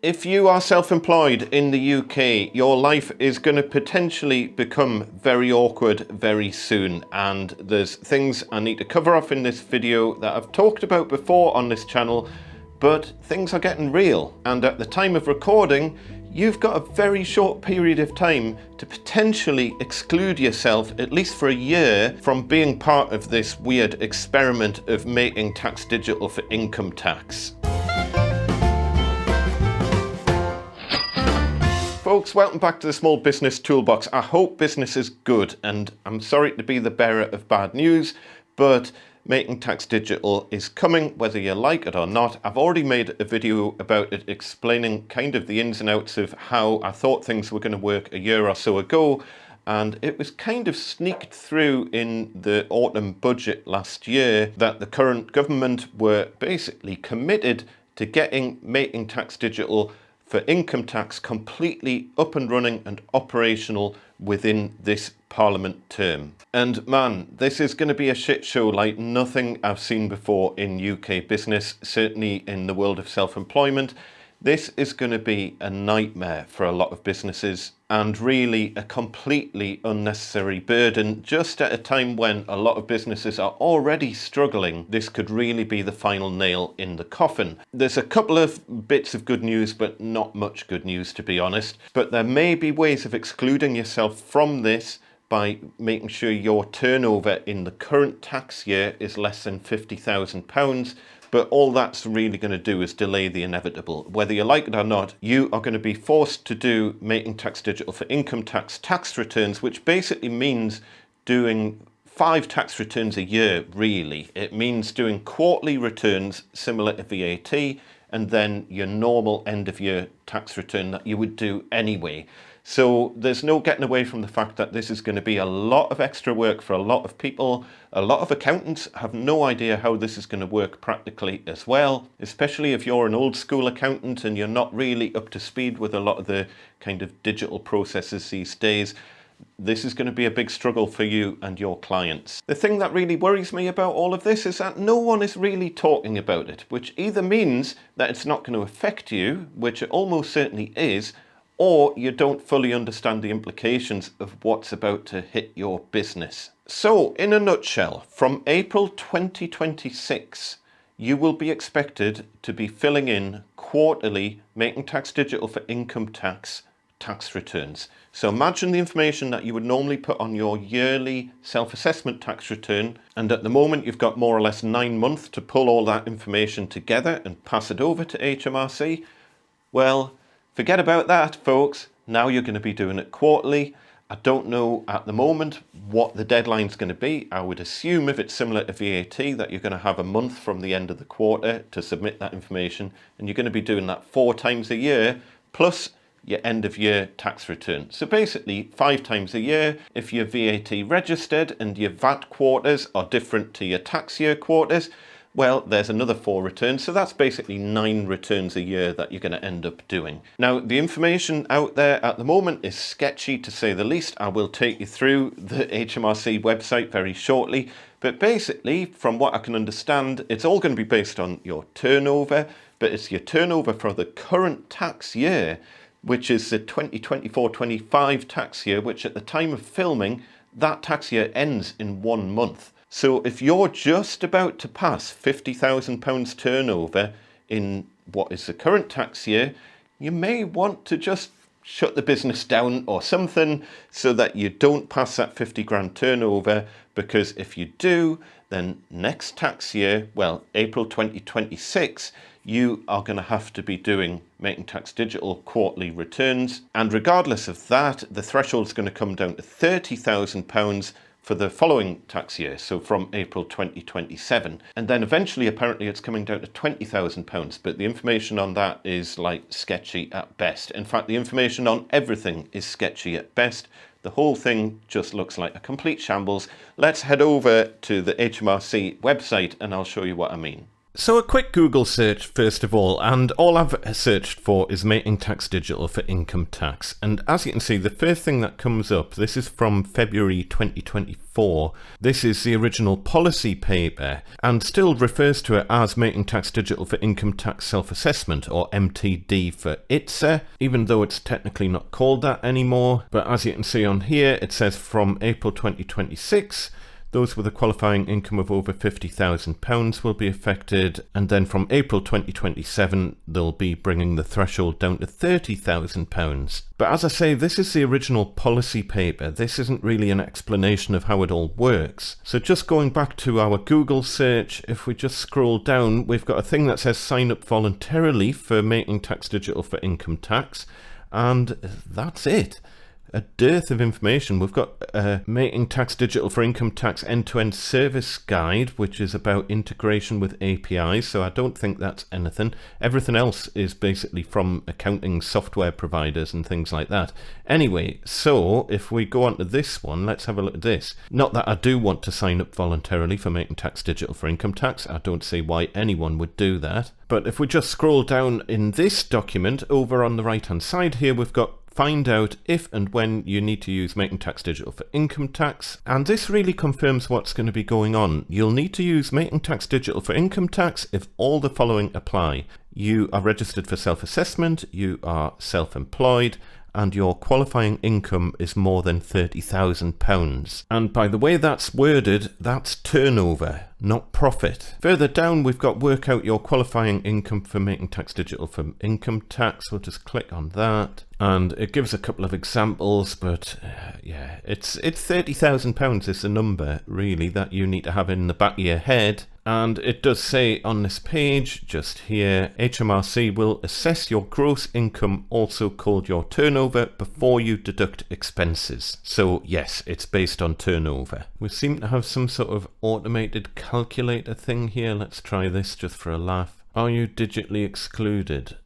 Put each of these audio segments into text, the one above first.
If you are self-employed in the UK, your life is going to potentially become very awkward very soon, and there's things I need to cover off in this video that I've talked about before on this channel, but things are getting real, and at the time of recording you've got a very short period of time to potentially exclude yourself, at least for a year, from being part of this weird experiment of making tax digital for income tax. Folks, welcome back to the Small Business Toolbox. I hope business is good, and I'm sorry to be the bearer of bad news, but making tax digital is coming, whether you like it or not. I've already made a video about it explaining kind of the ins and outs of how I thought things were going to work a year or so ago, and it was kind of sneaked through in the autumn budget last year that the current government were basically committed to getting making tax digital for income tax completely up and running and operational within this Parliament term. And man, this is going to be a shit show like nothing I've seen before in UK business, certainly in the world of self-employment. This is going to be a nightmare for a lot of businesses, and really a completely unnecessary burden just at a time when a lot of businesses are already struggling. This could really be the final nail in the coffin. There's a couple of bits of good news, but not much good news, to be honest. But there may be ways of excluding yourself from this by making sure your turnover in the current tax year is less than £50,000. But all that's really going to do is delay the inevitable. Whether you like it or not, you are going to be forced to do making tax digital for income tax returns, which basically means doing 5 tax returns a year, really. It means doing quarterly returns similar to VAT, and then your normal end of year tax return that you would do anyway. So there's no getting away from the fact that this is going to be a lot of extra work for a lot of people. A lot of accountants have no idea how this is going to work practically as well, especially if you're an old school accountant and you're not really up to speed with a lot of the kind of digital processes these days. This is going to be a big struggle for you and your clients. The thing that really worries me about all of this is that no one is really talking about it, which either means that it's not going to affect you, which it almost certainly is, or you don't fully understand the implications of what's about to hit your business. So, in a nutshell, from April 2026, you will be expected to be filling in quarterly making tax digital for income tax returns. So imagine the information that you would normally put on your yearly self-assessment tax return, and at the moment you've got more or less 9 months to pull all that information together and pass it over to HMRC. Well, forget about that, folks. Now you're going to be doing it quarterly. I don't know at the moment what the deadline's going to be. I would assume if it's similar to VAT that you're going to have a month from the end of the quarter to submit that information, and you're going to be doing that 4 times a year plus your end of year tax return. So basically 5 times a year. If you're VAT registered and your VAT quarters are different to your tax year quarters, well, there's another 4 returns. So that's basically 9 returns a year that you're going to end up doing. Now, the information out there at the moment is sketchy, to say the least. I will take you through the HMRC website very shortly. But basically, from what I can understand, it's all going to be based on your turnover, but it's your turnover for the current tax year, which is the 2024-25 tax year, which at the time of filming, that tax year ends in 1 month. So if you're just about to pass £50,000 turnover in what is the current tax year, you may want to just shut the business down or something so that you don't pass that 50 grand turnover, because if you do, then next tax year, well, April 2026, you are going to have to be doing making tax digital quarterly returns. And regardless of that, the threshold is going to come down to £30,000 for the following tax year, so from April 2027. And then eventually, apparently, it's coming down to £20,000, but the information on that is like sketchy at best. In fact, the information on everything is sketchy at best. The whole thing just looks like a complete shambles. Let's head over to the HMRC website and I'll show you what I mean. So a quick Google search first of all, and all I've searched for is Making Tax Digital for income tax. And as you can see, the first thing that comes up, this is from February 2024. This is the original policy paper and still refers to it as Making Tax Digital for Income Tax Self-Assessment, or MTD for ITSA, even though it's technically not called that anymore. But as you can see on here, it says from April 2026, those with a qualifying income of over £50,000 will be affected, and then from April 2027 they'll be bringing the threshold down to £30,000. But as I say, this is the original policy paper. This isn't really an explanation of how it all works. So just going back to our Google search, if we just scroll down, we've got a thing that says sign up voluntarily for Making Tax Digital for income tax, and that's it. A dearth of information. We've got Making Tax Digital for Income Tax End-to-End Service Guide, which is about integration with APIs, so I don't think that's anything. Everything else is basically from accounting software providers and things like that. Anyway, so if we go on to this one, let's have a look at this. Not that I do want to sign up voluntarily for Making Tax Digital for Income Tax. I don't see why anyone would do that. But if we just scroll down in this document, over on the right-hand side here, we've got find out if and when you need to use Making Tax Digital for income tax. And this really confirms what's going to be going on. You'll need to use Making Tax Digital for income tax if all the following apply. You are registered for self-assessment, you are self-employed, and your qualifying income is more than £30,000. And by the way that's worded, that's turnover, not profit. Further down, we've got work out your qualifying income for Making Tax Digital for income tax. We'll just click on that. And it gives a couple of examples, but yeah, it's £30,000 is the number really that you need to have in the back of your head. And it does say on this page, just here, HMRC will assess your gross income, also called your turnover, before you deduct expenses. So yes, it's based on turnover. We seem to have some sort of automated calculator thing here. Let's try this just for a laugh. Are you digitally excluded?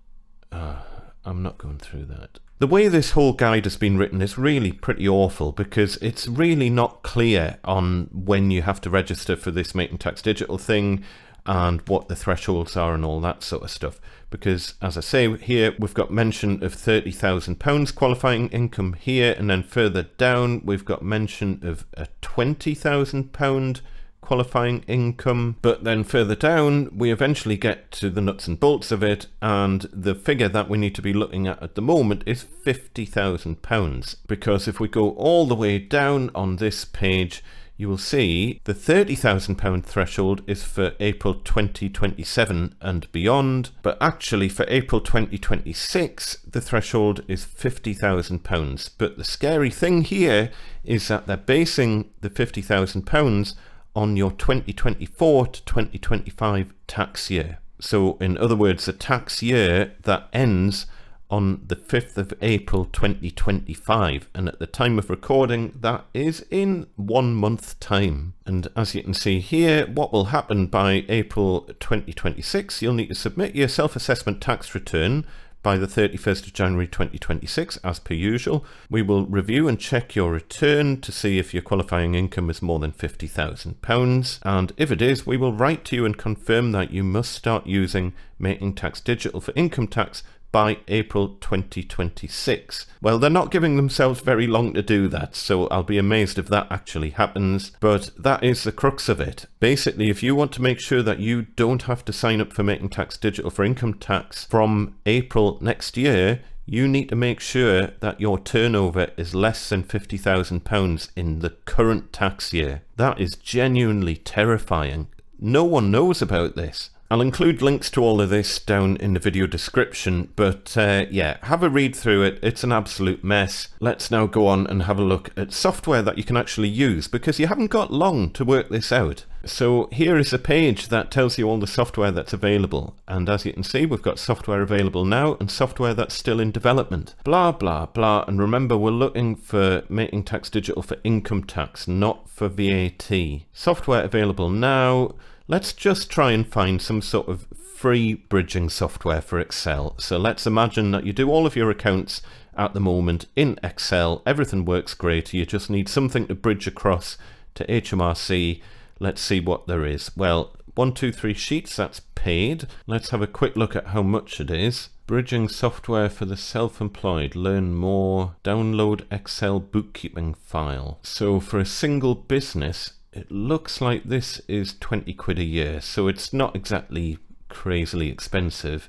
I'm not going through that. The way this whole guide has been written is really pretty awful, because it's really not clear on when you have to register for this Making Tax Digital thing and what the thresholds are and all that sort of stuff. Because as I say here, we've got mention of £30,000 qualifying income here, and then further down we've got mention of a £20,000 qualifying income, but then further down we eventually get to the nuts and bolts of it, and the figure that we need to be looking at the moment is £50,000, because if we go all the way down on this page, you will see the £30,000 threshold is for April 2027 and beyond, but actually for April 2026 the threshold is £50,000. But the scary thing here is that they're basing the £50,000 on your 2024 to 2025 tax year. So in other words, a tax year that ends on the 5th of April 2025, and at the time of recording that is in 1 month time. And as you can see here, what will happen by April 2026, you'll need to submit your self-assessment tax return by the 31st of January 2026, as per usual. We will review and check your return to see if your qualifying income is more than £50,000. And if it is, we will write to you and confirm that you must start using Making Tax Digital for income tax by April 2026. Well, they're not giving themselves very long to do that, so I'll be amazed if that actually happens, but that is the crux of it. Basically, if you want to make sure that you don't have to sign up for Making Tax Digital for income tax from April next year, you need to make sure that your turnover is less than £50,000 in the current tax year. That is genuinely terrifying. No one knows about this. I'll include links to all of this down in the video description, but yeah, have a read through it. It's an absolute mess. Let's now go on and have a look at software that you can actually use, because you haven't got long to work this out. So here is a page that tells you all the software that's available, and as you can see, we've got software available now and software that's still in development. Blah blah blah. And remember, we're looking for Making Tax Digital for income tax, not for VAT. Software available now. Let's just try and find some sort of free bridging software for Excel. So let's imagine that you do all of your accounts at the moment in Excel. Everything works great. You just need something to bridge across to HMRC. Let's see what there is. Well, 123 sheets, that's paid. Let's have a quick look at how much it is. Bridging software for the self-employed. Learn more. Download Excel bookkeeping file. So for a single business, it looks like this is 20 quid a year. So it's not exactly crazily expensive.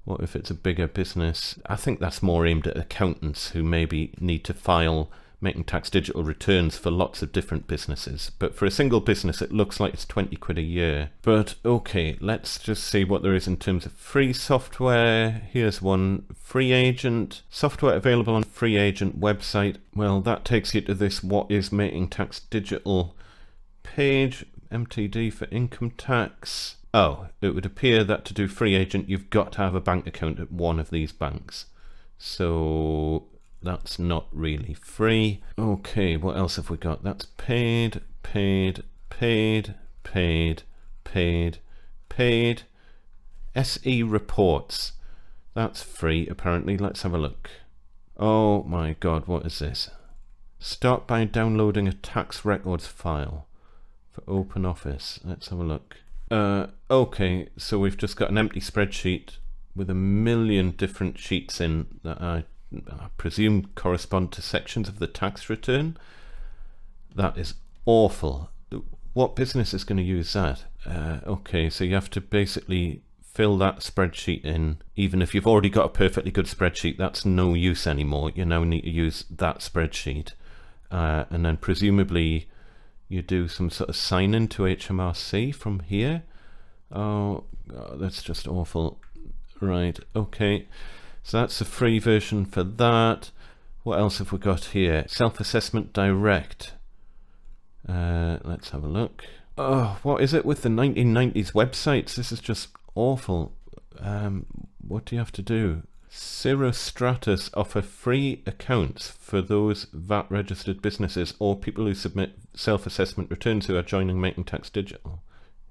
What if it's a bigger business? I think that's more aimed at accountants who maybe need to file Making Tax Digital returns for lots of different businesses. But for a single business, it looks like it's 20 quid a year. But okay, let's just see what there is in terms of free software. Here's one, Free Agent. Software available on Free Agent website. Well, that takes you to this What is Making Tax Digital page. MTD for income tax. Oh, it would appear that to do Free Agent, you've got to have a bank account at one of these banks. So that's not really free. Okay, what else have we got? That's paid, paid, paid, paid, paid, paid. SE reports. That's free, apparently. Let's have a look. Oh my god, what is this? Start by downloading a tax records file for OpenOffice. Let's have a look. Okay, so we've just got an empty spreadsheet with a million different sheets in that I presume correspond to sections of the tax return. That is awful. What business is going to use that? Okay, so you have to basically fill that spreadsheet in. Even if you've already got a perfectly good spreadsheet, that's no use anymore. You now need to use that spreadsheet. And then presumably you do some sort of sign in to HMRC from here. Oh, that's just awful. Right, okay. So that's the free version for that. What else have we got here? Self-assessment direct. Let's have a look. Oh, what is it with the 1990s websites? This is just awful. What do you have to do? Cirrostratus offer free accounts for those VAT registered businesses or people who submit self-assessment returns who are joining Making Tax Digital.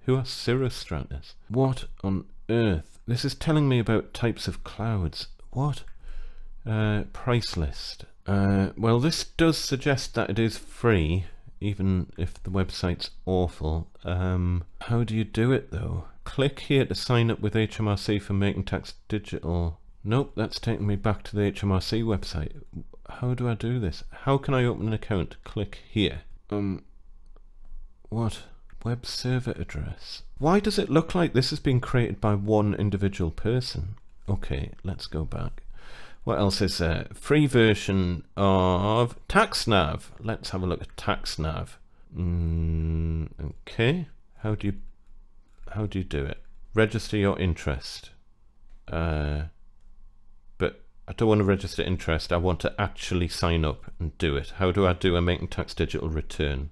Who are Cirrostratus? What on earth? This is telling me about types of clouds. What? Price list. Well, this does suggest that it is free, even if the website's awful. How do you do it though? Click here to sign up with HMRC for Making Tax Digital. Nope, that's taking me back to the HMRC website. How do I do this? How can I open an account? Click here. What? Web server address. Why does it look like this has been created by one individual person? Okay, let's go back. What else is there? Free version of TaxNav. Let's have a look at TaxNav. Okay. How do you do it? Register your interest. But I don't want to register interest. I want to actually sign up and do it. How do I do a Making Tax Digital return?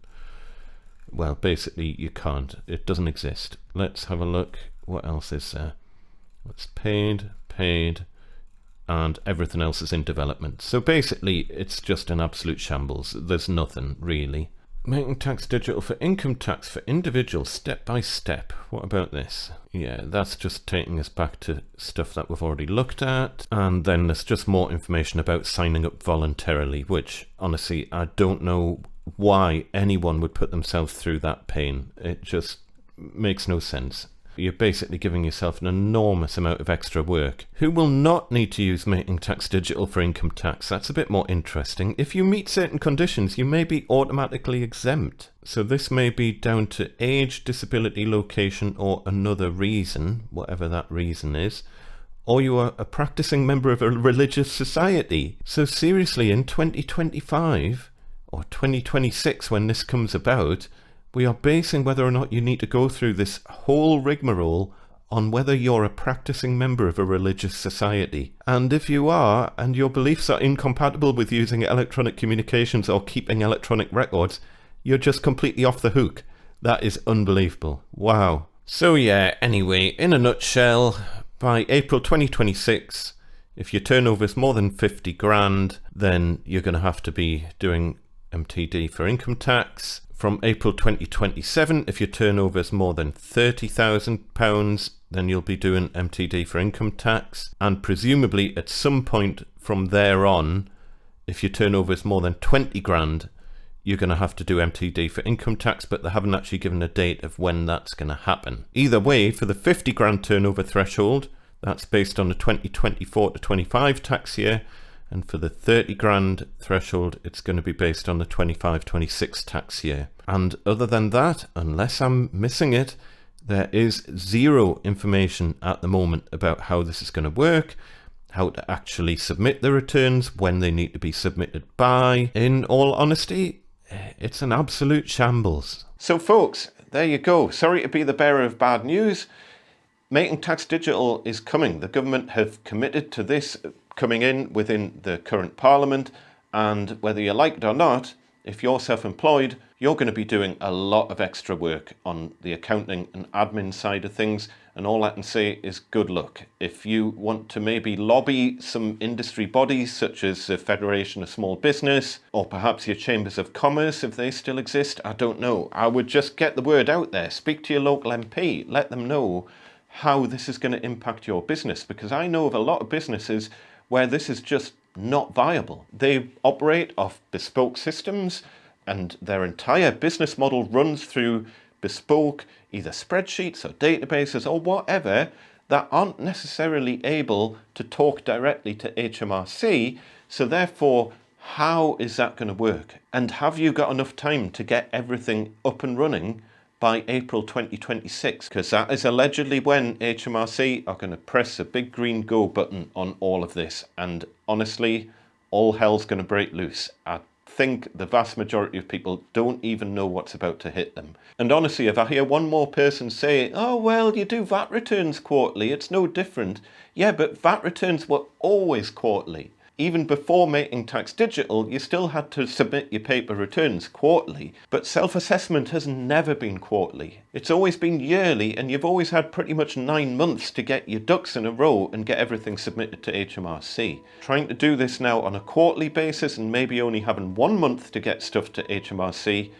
Well, basically you can't. It doesn't exist. Let's have a look. What else is there? It's paid, and everything else is in development. So basically it's just an absolute shambles. There's nothing really. Making Tax Digital for income tax for individuals, step by step. What about this? Yeah, that's just taking us back to stuff that we've already looked at. And then there's just more information about signing up voluntarily, which honestly, I don't know why anyone would put themselves through that pain. It just makes no sense. You're basically giving yourself an enormous amount of extra work. Who will not need to use Making Tax Digital for income tax? That's a bit more interesting. If you meet certain conditions, you may be automatically exempt. So this may be down to age, disability, location, or another reason, whatever that reason is. Or you are a practicing member of a religious society. So seriously, in 2025, or 2026 when this comes about, we are basing whether or not you need to go through this whole rigmarole on whether you're a practicing member of a religious society. And if you are, and your beliefs are incompatible with using electronic communications or keeping electronic records, you're just completely off the hook. That is unbelievable. Wow. So yeah, anyway, in a nutshell, by April 2026, if your turnover is more than 50 grand, then you're going to have to be doing MTD for income tax. From April 2027, if your turnover is more than £30,000, then you'll be doing MTD for income tax. And presumably at some point from there on, if your turnover is more than 20 grand, you're going to have to do MTD for income tax, but they haven't actually given a date of when that's going to happen. Either way, for the 50 grand turnover threshold, that's based on the 2024 to 25 tax year, and for the 30 grand threshold, it's going to be based on the 25-26 tax year. And other than that, unless I'm missing it, there is zero information at the moment about how this is going to work, how to actually submit the returns, when they need to be submitted by. In all honesty, it's an absolute shambles. So folks, there you go. Sorry to be the bearer of bad news. Making Tax Digital is coming. The government have committed to this coming in within the current parliament, and whether you like it or not, if you're self-employed, you're going to be doing a lot of extra work on the accounting and admin side of things, and all I can say is good luck. If you want to maybe lobby some industry bodies such as the Federation of Small Business, or perhaps your Chambers of Commerce if they still exist, I don't know. I would just get the word out there. Speak to your local MP. Let them know how this is going to impact your business, because I know of a lot of businesses where this is just not viable. They operate off bespoke systems, and their entire business model runs through bespoke either spreadsheets or databases or whatever that aren't necessarily able to talk directly to HMRC. So therefore, how is that going to work? And have you got enough time to get everything up and running by April 2026? Because that is allegedly when HMRC are going to press a big green go button on all of this. And honestly, all hell's going to break loose. I think the vast majority of people don't even know what's about to hit them. And honestly, if I hear one more person say, oh, well, you do VAT returns quarterly, it's no different. Yeah, but VAT returns were always quarterly. Even before Making Tax Digital, you still had to submit your paper returns quarterly, but self-assessment has never been quarterly. It's always been yearly, and you've always had pretty much 9 months to get your ducks in a row and get everything submitted to HMRC. Trying to do this now on a quarterly basis and maybe only having 1 month to get stuff to HMRC,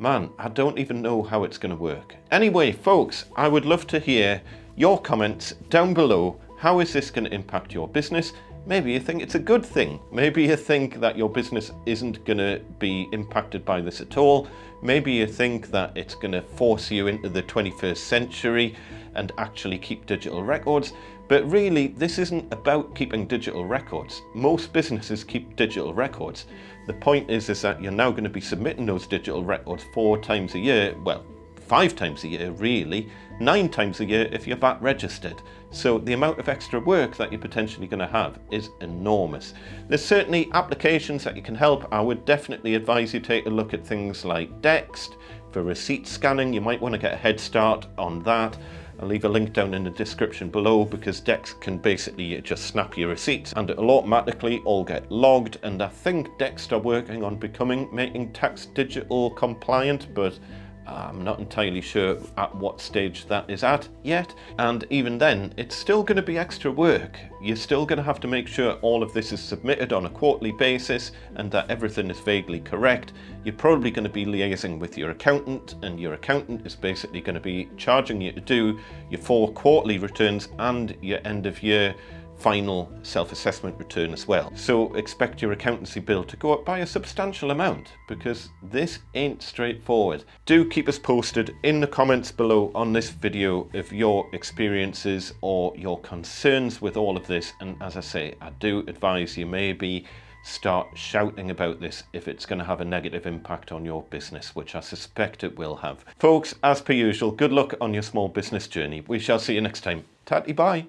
man, I don't even know how it's going to work. Anyway, folks, I would love to hear your comments down below. How is this going to impact your business? Maybe you think it's a good thing. Maybe you think that your business isn't going to be impacted by this at all. Maybe you think that it's going to force you into the 21st century and actually keep digital records. But really, this isn't about keeping digital records. Most businesses keep digital records. The point is that you're now going to be submitting those digital records 4 times a year. Well, 5 times a year, really. 9 times a year if you're VAT registered. So the amount of extra work that you're potentially going to have is enormous. There's certainly applications that you can help. I would definitely advise you take a look at things like Dext for receipt scanning. You might want to get a head start on that. I'll leave a link down in the description below, because Dext can basically just snap your receipts and it'll automatically all get logged. And I think Dext are working on Making Tax Digital compliant, but I'm not entirely sure at what stage that is at yet. And even then, it's still going to be extra work. You're still going to have to make sure all of this is submitted on a quarterly basis and that everything is vaguely correct. You're probably going to be liaising with your accountant, and your accountant is basically going to be charging you to do your 4 quarterly returns and your end of year final self-assessment return as well. So expect your accountancy bill to go up by a substantial amount, because this ain't straightforward. Do keep us posted in the comments below on this video of your experiences or your concerns with all of this. And as I say, I do advise you maybe start shouting about this if it's going to have a negative impact on your business, which I suspect it will have. Folks, as per usual, good luck on your small business journey. We shall see you next time. Tatty bye.